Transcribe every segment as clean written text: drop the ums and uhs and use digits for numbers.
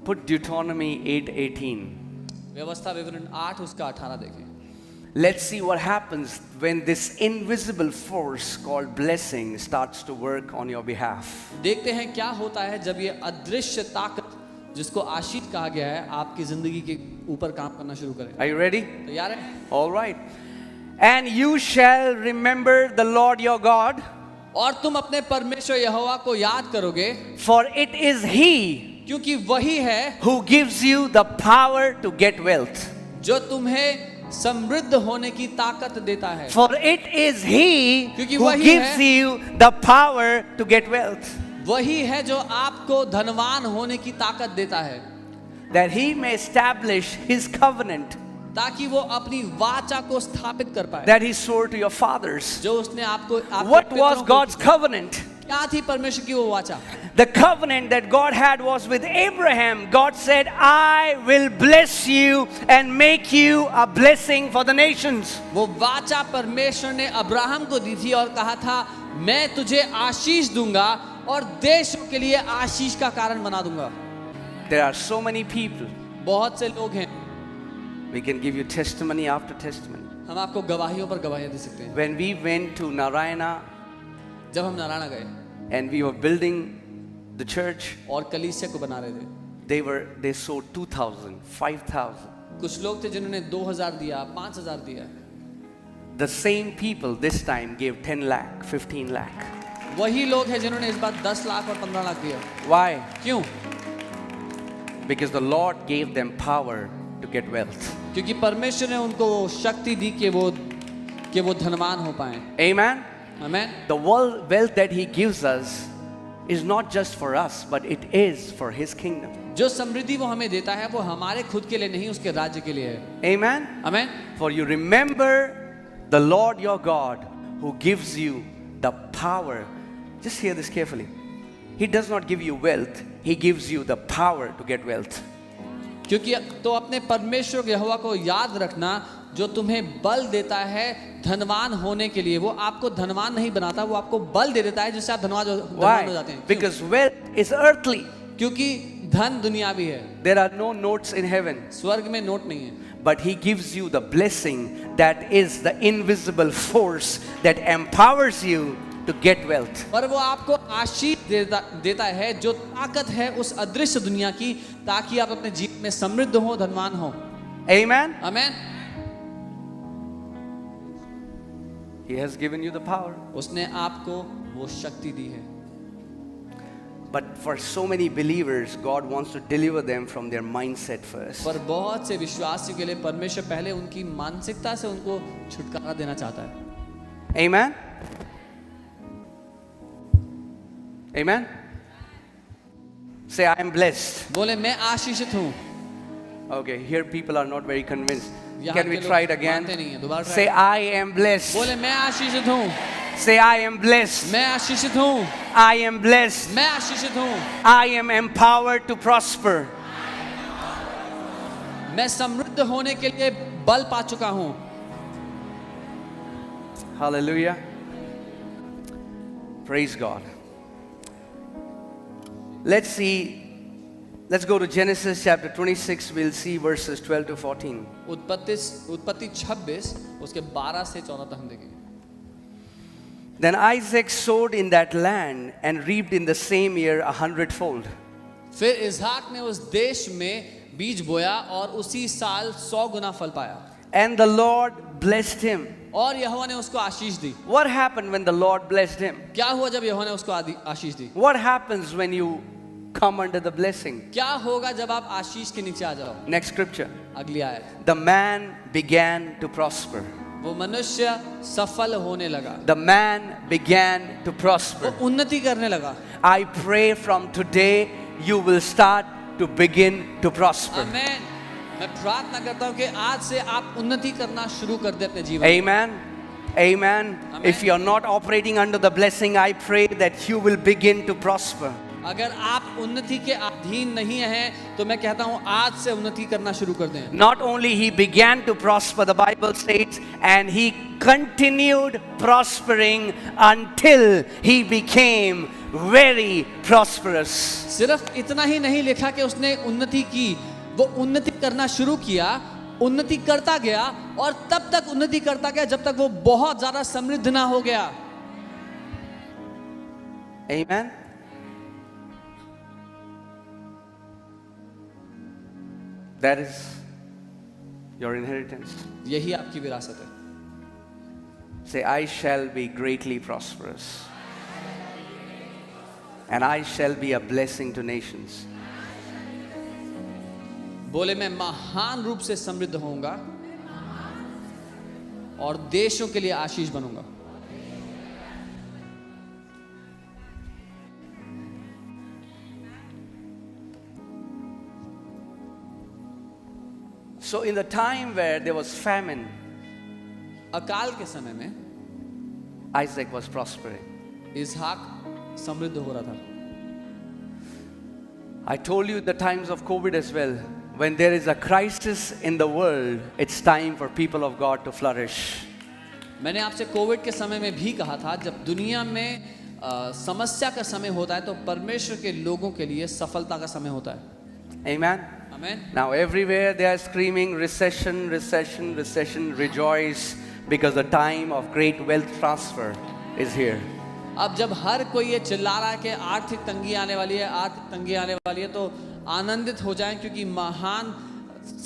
Put Deuteronomy 8:18. व्यवस्था विवरण 8 उसका 18 देखें। Let's see what happens when this invisible force called blessing starts to work on your behalf. देखते हैं क्या होता है जब ये अदृश्य ताकत जिसको आशीष कहा गया है आपकी जिंदगी के ऊपर काम करना शुरू करे। Are you ready? तैयार है? All right. And you shall remember the Lord your God, और तुम अपने परमेश्वर यहोवा को याद करोगे, for it is He क्योंकि वही है who gives you the power to get wealth. जो तुम्हें समृद्ध होने की ताकत देता है। For it is He क्योंकि who वही gives है। you the power to get wealth, वही है जो आपको धनवान होने की ताकत देता है, that He may establish His covenant ताकि वो अपनी वाचा को स्थापित कर पाए that He swore to your fathers. जो उसने आपको आपके What पितरों was को- God's covenant? क्या थी परमेश्वर की वो वाचा? The covenant that God had was with Abraham. God said, I will bless you and make you a blessing for the nations. वो वाचा परमेश्वर ने अब्राहम को दी थी और कहा था मैं तुझे आशीष दूंगा और देशों के लिए आशीष का कारण बना दूंगा। There are so many people. बहुत से लोग हैं, We can give you testimony after testimony. हम आपको गवाहियों पर गवाहियां दे सकते हैं। When we went to Narayana जब हम नारायण गए and we were building the church, और कलीसिया को बना रहे थे, they sowed 2,000, 5,000. कुछ लोग थे जिन्होंने 2000 दिया, 5000 दिया। The same people this time gave 10 lakh, 15 lakh. वही लोग हैं जिन्होंने इस बार 10 लाख और 15 लाख दिया। Why? क्यों? Because the Lord gave them power to get wealth. क्योंकि परमेश्वर ने उनको वो शक्ति दी कि वो धनवान हो पाए। Amen? Amen. The wealth that He gives us is not just for us, but it is for His kingdom. जो समृद्धि वो हमें देता है वो हमारे खुद के लिए नहीं, उसके राज्य के लिए है। Amen? Amen. For you remember the Lord your God who gives you the power. Just hear this carefully. He does not give you wealth, He gives you the power to get wealth. क्योंकि तो अपने परमेश्वर यहोवा को याद रखना जो तुम्हें बल देता है धनवान होने के लिए। वो आपको धनवान नहीं बनाता, वो आपको बल दे देता है जिससे आप धनवान हो जाते हैं। Because wealth is earthly. क्योंकि धन दुनियावी है। There are no notes in heaven. स्वर्ग में नोट नहीं है। But He gives you the blessing that is the invisible force that empowers you to get wealth. पर वो आपको आशीष देता है जो ताकत है उस अदृश्य दुनिया की, ताकि आप अपने जीवन में समृद्ध हो, धनवान हो। Amen? Amen. He has given you the power. उसने आपको वो शक्ति दी है। But for so many believers, God wants to deliver them from their mindset first. पर बहुत से विश्वासियों के लिए परमेश्वर पहले उनकी मानसिकता से उनको छुटकारा देना चाहता है। Amen? Amen? Say, I am blessed. बोले मैं आशीषित हूँ। Okay, here people are not very convinced. यहाँ Can we के लोग try it again? मानते नहीं हैं, दोबारा try Say, करें। I am blessed. बोले मैं आशीषित हूँ। Say, I am blessed. मैं आशीषित हूँ। I am blessed. मैं आशीषित हूँ। I am empowered to prosper. मैं समृद्ध होने के लिए बल पा चुका हूँ। Hallelujah. Praise God. Let's go to Genesis chapter 26. We'll see verses 12 to 14. उत्पत्ति 26 उसके 12 से 14 तक हम देखेंगे। Then Isaac sowed in that land and reaped in the same year 100-fold. फिर इसहाक ने उस देश में बीज बोया और उसी साल 100 गुना फल पाया। And the Lord blessed him. और यहोवा ने उसको आशीष दी। What happened when the Lord blessed him? क्या हुआ जब यहोवा ने उसको आशीष दी? What happens when you come under the blessing? क्या होगा जब आप आशीष के नीचे आ जाओ? Next scripture. अगली आयत। The man began to prosper. वो मनुष्य सफल होने लगा। The man began to वो prosper. उन्नति करने लगा। I pray from today you will start to begin to prosper. आमेन। मैं प्रार्थना करता हूँ कि आज से आप उन्नति करना शुरू कर दे अपने जीवन में। Amen. Amen. Amen. If you are not operating under the blessing, I pray that you will begin to prosper. अगर आप उन्नति के अधीन नहीं हैं तो मैं कहता हूँ आज से उन्नति करना शुरू कर दें। Not only he began to prosper, the Bible says, and he continued prospering until he became very prosperous. सिर्फ इतना ही नहीं लिखा कि उसने उन्नति की, वो उन्नति करना शुरू किया, उन्नति करता गया और तब तक उन्नति करता गया जब तक वो बहुत ज्यादा समृद्ध ना हो गया। Amen. That is your inheritance. यही आपकी विरासत है। Say, I shall be greatly prosperous. And I shall be a blessing to nations. बोले मैं महान रूप से समृद्ध होऊंगा और देशों के लिए आशीष बनूंगा। So in the time where there was famine, अकाल के समय में Isaac was prospering. इसहाक समृद्ध हो रहा था। I told you the times of COVID as well. When there is a crisis in the world, it's time for people of God to flourish. मैंने आपसे कोविड के समय में भी कहा था, जब दुनिया में समस्या का समय होता है तो परमेश्वर के लोगों के लिए सफलता का समय होता है। Amen. आमीन। Now everywhere they are screaming recession, recession, recession. Rejoice because the time of great wealth transfer is here. अब जब हर कोई ये चिल्ला रहा है कि आर्थिक तंगी आने वाली है, आर्थिक तंगी आने वाली है, तो आनंदित हो जाएं क्योंकि महान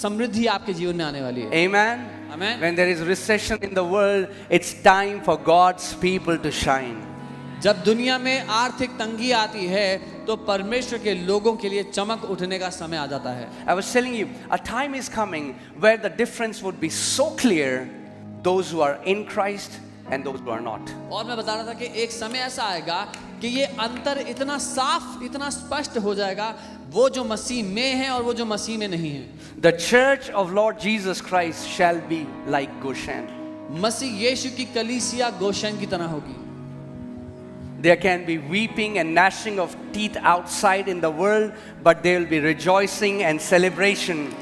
समृद्धि आपके जीवन में आने वाली है। Amen. Amen. When there is recession in the world, it's time for God's people to shine. जब दुनिया में आर्थिक तंगी आती है तो परमेश्वर के लोगों के लिए चमक उठने का समय आ जाता है। I was telling you, a time is coming where the difference would be so clear, those who are in Christ and those who are not. और मैं बता रहा था कि एक समय ऐसा आएगा कि ये अंतर इतना साफ, इतना स्पष्ट हो जाएगा, वो जो मसीह में है और वो जो मसीह में नहीं है। The church of Lord Jesus Christ shall be like Goshen. मसीह यीशु की कलीसिया गोशेन की तरह होगी। There can be weeping and gnashing of teeth outside in the world, but there will be rejoicing and celebration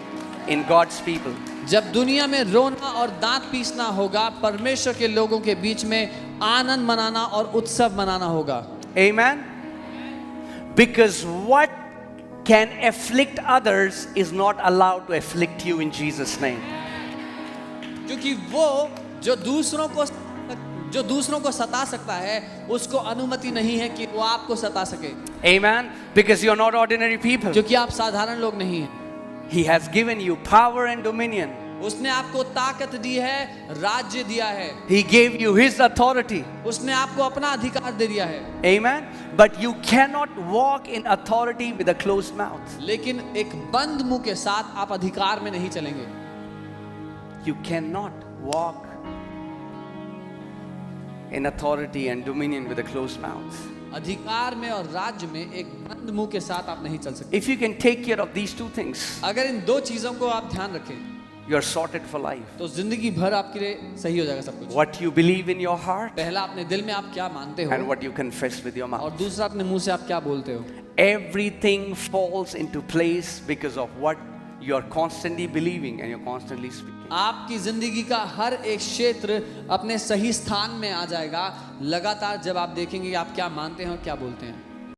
in God's people. जब दुनिया में रोना और दांत पीसना होगा, परमेश्वर के लोगों के बीच में आनंद मनाना और उत्सव मनाना होगा। Amen. Because what can afflict others is not allowed to afflict you in Jesus' name. क्योंकि वो जो दूसरों को सता सकता है, उसको अनुमति नहीं है कि वो आपको सता सके। Amen. Because you are not ordinary people. क्योंकि आप साधारण लोग नहीं हैं। He has given you power and dominion. उसने आपको ताकत दी है, राज्य दिया है। He gave you His authority. उसने आपको अपना अधिकार दे दिया है। Amen. But you cannot walk in authority with a closed mouth. लेकिन एक बंद मुंह के साथ आप अधिकार में नहीं चलेंगे। You cannot walk in authority and dominion with a closed mouth. अधिकार में और राज्य में एक बंद मुंह के साथ आप नहीं चल सकते। If you can take care of these two things, अगर इन दो चीजों को आप ध्यान रखें, you are sorted for life. तो जिंदगी भर आपके लिए सही हो जाएगा सब कुछ। What you believe in your heart पहला अपने दिल में आप क्या मानते हो, and what you confess with your और mouth. दूसरा अपने मुंह से आप क्या बोलते हो। Everything falls into place because of what you are constantly believing and you're constantly speaking. आपकी जिंदगी का हर एक क्षेत्र अपने सही स्थान में आ जाएगा लगातार जब आप देखेंगे कि आप क्या मानते हैं और क्या बोलते हैं।